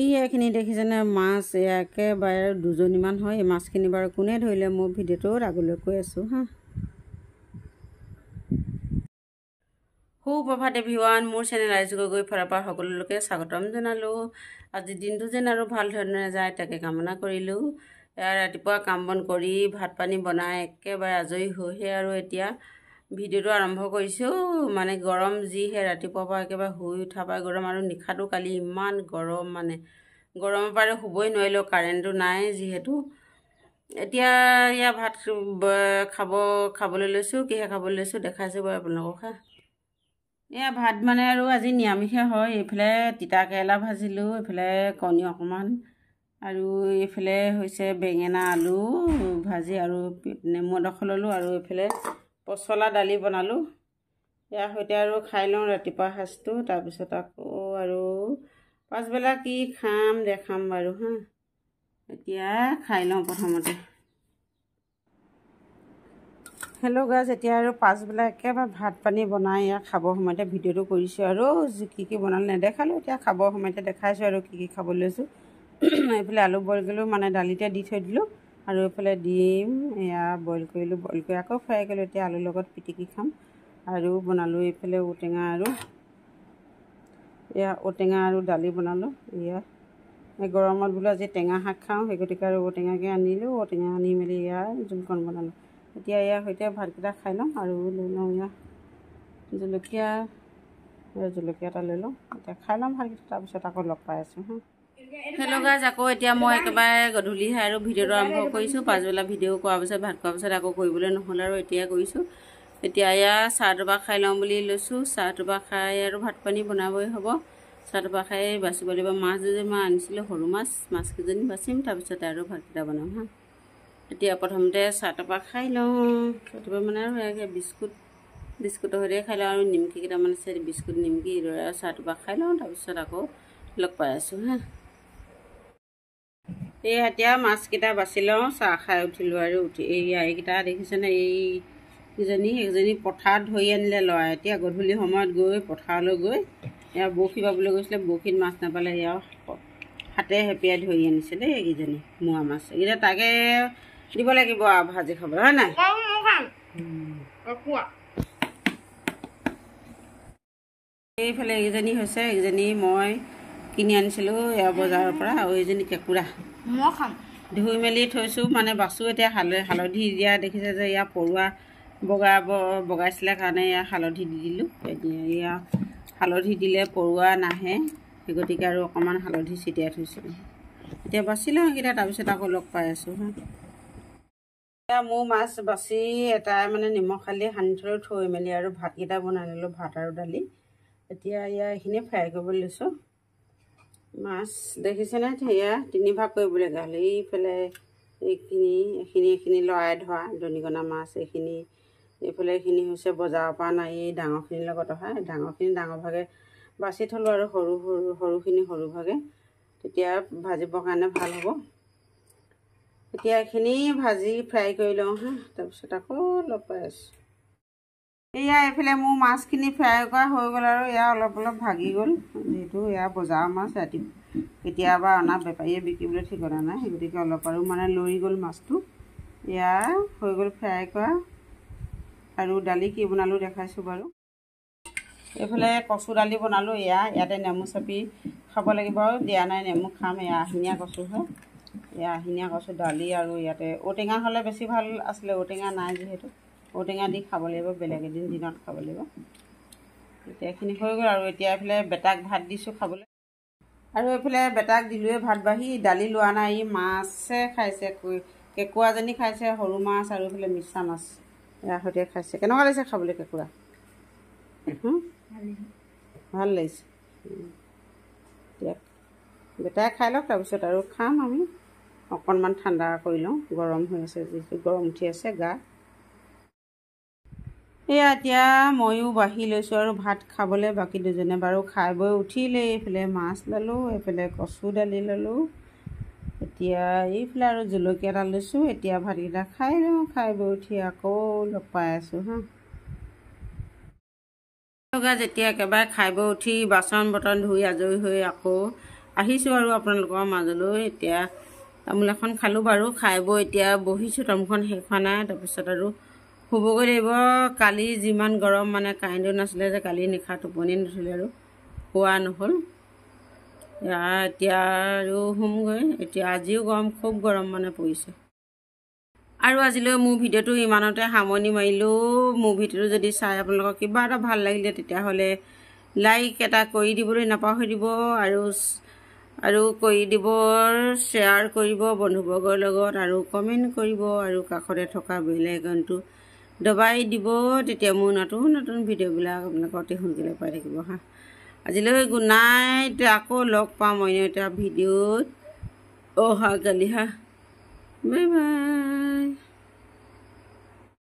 এইখিনি দেখিছেনে মাছ একেবাৰে দুজনীমান হয়। এই মাছখিনি বাৰু কোনে ধৰিলে মোৰ ভিডিঅ'টোত আগলৈ কৈ আছোঁ হা। সুপ্ৰভাত এভৰিৱান, মোৰ চেনেল আইজু গগৈ ফালৰ পৰা সকলোকে স্বাগতম জনালোঁ। আজি দিনটো যেন আৰু ভাল ধৰণে যায় তাকে কামনা কৰিলোঁ। ৰাতিপুৱা কাম বন কৰি ভাত পানী বনাই একেবাৰে আজৰি হৈহে আৰু এতিয়া ভিডিঅ'টো আৰম্ভ কৰিছোঁ। মানে গৰম যিহে ৰাতিপুৱাৰ পৰা একেবাৰে শুই উঠাৰ পৰা গৰম, আৰু নিশাটো কালি ইমান গৰম, মানে গৰমৰ পৰা শুবই নোৱাৰিলোঁ, কাৰেণ্টটো নাই যিহেতু। এতিয়া ভাত খাবলৈ লৈছোঁ। কিহে খাবলৈ লৈছোঁ দেখাইছোঁ বাৰু আপোনালোকক হা। ভাত মানে আৰু আজি নিৰামিষে হয়। এইফালে তিতা কেৰেলা ভাজিলোঁ, এইফালে কণী অকণমান, আৰু এইফালে হৈছে বেঙেনা আলু ভাজি আৰু নেমু এডোখৰ ল'লোঁ, আৰু এইফালে পচলা দালি বনালোঁ। ইয়াৰ সৈতে আৰু খাই লওঁ ৰাতিপুৱা সাঁজটো, তাৰপিছত আকৌ আৰু পাছবেলা কি খাম দেখাম বাৰু হা। এতিয়া খাই লওঁ প্ৰথমতে। হেল্ল' গাইজ, এতিয়া আৰু পাছবেলা একেবাৰে ভাত পানী বনাই খাবৰ সময়তে ভিডিঅ'টো কৰিছোঁ, আৰু কি বনালে নেদেখালোঁ। এতিয়া খাবৰ সময়তে দেখাইছোঁ আৰু কি খাবলৈ লৈছোঁ। এইফালে আলু বইল কৰিলোঁ, মানে দালিতে দি থৈ দিলোঁ, আৰু এইফালে ডিম বইল কৰিলোঁ, বইল কৰি আকৌ ফ্ৰাই কৰিলোঁ। এতিয়া আলুৰ লগত পিটিকি খাম। আৰু বনালোঁ এইফালে ঔটেঙা আৰু দালি বনালোঁ। এই গৰমত বোলো আজি টেঙা শাক খাওঁ, সেই গতিকে আৰু ঔটেঙাকে আনিলোঁ। ঔটেঙা আনি মেলি জোলকণ বনালোঁ। এতিয়া সৈতে ভাতকেইটা খাই লওঁ, আৰু লৈ লওঁ জলকীয়া এটা লৈ লওঁ। এতিয়া খাই লওঁ ভাতকেইটা, তাৰপিছত আকৌ লগ পাই আছোঁ হা। হেল্ল' গাইজ, আকৌ এতিয়া মই একেবাৰে গধূলিহে আৰু ভিডিঅ'টো আৰম্ভ কৰিছোঁ। পাছবেলা ভিডিঅ' কৰাৰ পিছত ভাত খোৱাৰ পিছত আকৌ কৰিবলৈ নহ'ল, আৰু এতিয়া কৰিছোঁ। এতিয়া চাহ দুবাৰ খাই লওঁ বুলি লৈছোঁ। চাহ দুবাৰ খাই আৰু ভাত পানী বনাবই হ'ব। চাহ দুবাৰ খাই বাচিব লাগিব। মাছ দুজনীমান আনিছিলোঁ, সৰু মাছকেইজনী বাচিম, তাৰপিছতে আৰু ভাতকেইটা বনাম হা। এতিয়া প্ৰথমতে চাহ দুবাৰ খাই লওঁ। ৰাতিপুৱা মানে আৰু বিস্কুটৰ সৈতে খাই লওঁ, আৰু নিমকি কেইটামান আছে, বিস্কুট নিমকি এইদৰে আৰু চাহ দুবাৰ খাই লওঁ, তাৰপিছত আকৌ লগ পাই আছোঁ হা। এতিয়া মাছকেইটা বাচি লওঁ। চাহ খাই উঠিলোঁ, আৰু এইকেইটা দেখিছেনে, এইকেইজনী পথাৰত ধৰি আনিলে ল'ৰাই। এতিয়া গধূলি সময়ত গৈ পথাৰলৈ গৈ বৰশী বাবলৈ গৈছিলে, বৰশীত মাছ নাপালে, হাতে হেঁপিয়াই ধৰি আনিছে দেই এইকেইজনী মোৱা মাছ। এইকেইটা তাকে দিব লাগিব আৰু ভাজি খাবলৈ, হয় নাই? এইফালে এইকেইজনী হৈছে, এইকেইজনী মই কিনি আনিছিলোঁ বজাৰৰ পৰা, আৰু এইজনী কেঁকুৰা ধুই মেলি থৈছোঁ, মানে বাছোঁ। এতিয়া হালধি দিয়া দেখিছে যে পৰুৱা বগাইছিলে কাৰণে হালধি দি দিলোঁ। হালধি দিলে পৰুৱা নাহে, সেই গতিকে আৰু অকণমান হালধি ছিটিয়াই থৈছিলোঁ। এতিয়া বাচি লওঁ সেইকেইটা, তাৰপিছত আকৌ লগ পাই আছোঁ হা। মোৰ মাছ বাচি এটাই মানে নিমখ হালধি সানি থৈ মেলি আৰু ভাতকেইটা বনাই ল'লোঁ, ভাত আৰু দালি। এতিয়া এইখিনি ফ্ৰাই কৰিবলৈ লৈছোঁ। মাছ দেখিছেনে, তিনিভাগ কৰিবলগীয়া হ'লে। এইফালে এইখিনি লৰাই ধৰা দনিকণা মাছ, এইফালে এইখিনি হৈছে বজাৰৰ পৰা নাই, এই ডাঙৰখিনিৰ লগত অহা। ডাঙৰখিনি ডাঙৰ ভাগে বাচি থ'লোঁ, আৰু সৰুখিনি সৰু ভাগে, তেতিয়া ভাজিবৰ কাৰণে ভাল হ'ব। এতিয়া এইখিনি ভাজি ফ্ৰাই কৰি লওঁ হা, তাৰপিছত আকৌ লগ পাই আছোঁ। এইফালে মোৰ মাছখিনি ফ্ৰাই কৰা হৈ গ'ল, আৰু অলপ ভাগি গ'ল, যিহেতু বজাৰৰ মাছ, কেতিয়াবা অনা বেপাৰীয়ে বিকিবলৈ ঠিকনা নাই, সেই গতিকে অলপ আৰু মানে লৰি গ'ল মাছটো। হৈ গ'ল ফ্ৰাই কৰা। আৰু দালি কি বনালোঁ দেখাইছোঁ বাৰু। এইফালে কচু দালি বনালোঁ। ইয়াতে নেমু চেপি খাব লাগিব, আৰু দিয়া নাই নেমু, খাম। আহিনীয়া কচু হয়, আহিনীয়া কচু দালি, আৰু ইয়াতে ঔটেঙা হ'লে বেছি ভাল আছিলে। ঔটেঙা নাই যিহেতু, ঔটেঙা দি খাব লাগিব, বেলেগ এদিন দিনত খাব লাগিব। এতিয়া এইখিনি হৈ গ'ল, আৰু এতিয়া এইফালে বেটাক ভাত দিছোঁ খাবলৈ, আৰু এইফালে বেটাক দিলোঁৱে ভাত বাঢ়ি। দালি লোৱা নাই, মাছে খাইছে, কেঁকুৰাজনী খাইছে, সৰু মাছ, আৰু এইফালে মিছা মাছ সৈতে খাইছে। কেনেকুৱা লাগিছে খাবলৈ কেঁকুৰা? ভাল লাগিছে। এতিয়া বেটাই খাই লওক, তাৰপিছত আৰু খাম আমি। অকণমান ঠাণ্ডা কৰি লওঁ, গৰম হৈ আছে যিহেতু, গৰম উঠি আছে গা। এতিয়া ময়ো বাঢ়ি লৈছোঁ আৰু ভাত খাবলৈ। বাকী দুজনে বাৰু খাই বৈ উঠিলেই। এইফালে মাছ ল'লোঁ, এইফালে কচু দালি ল'লোঁ, এতিয়া এইফালে আৰু জলকীয়া এটা লৈছোঁ। এতিয়া ভাতকেইটা খাই লওঁ, খাই বৈ উঠি আকৌ লগ পাই আছোঁ হা। যেতিয়া একেবাৰে খাই বৈ উঠি বাচন বৰ্তন ধুই আজৰি হৈ আকৌ আহিছোঁ আৰু আপোনালোকৰ মাজলৈ। এতিয়া তামোল এখন খালোঁ বাৰু, খাই বৈ এতিয়া বহিছোঁ, তামোলখন শেষ হোৱা নাই। তাৰপিছত আৰু শুবগৈ লাগিব। কালি যিমান গৰম, মানে কাৰেণ্টো নাছিলে যে কালি নিশা টোপনি নধৰিলে আৰু শোৱা নহ'ল। এতিয়া আৰু শুমগৈ। এতিয়া আজিও গৰম, খুব গৰম মানে পৰিছে। আৰু আজিলৈ মোৰ ভিডিঅ'টো ইমানতে সামৰণি মাৰিলোঁ। মোৰ ভিডিঅ'টো যদি চাই আপোনালোকৰ কিবা এটা ভাল লাগিলে তেতিয়াহ'লে লাইক এটা কৰি দিবলৈ নাপাহৰিব, আৰু কৰি দিব, শ্বেয়াৰ কৰিব বন্ধুবৰ্গৰ লগত, আৰু কমেণ্ট কৰিব, আৰু কাষতে থকা বেল আইকনটো দবাই দিব। তেতিয়া মোৰ নতুন নতুন ভিডিঅ'বিলাক আপোনালোকে অতি সোনকালে পাই থাকিব হা। আজিলৈ গুড নাইট। আকৌ লগ পাম অন্য এটা ভিডিঅ'ত অহাকালি হা। Bye bye.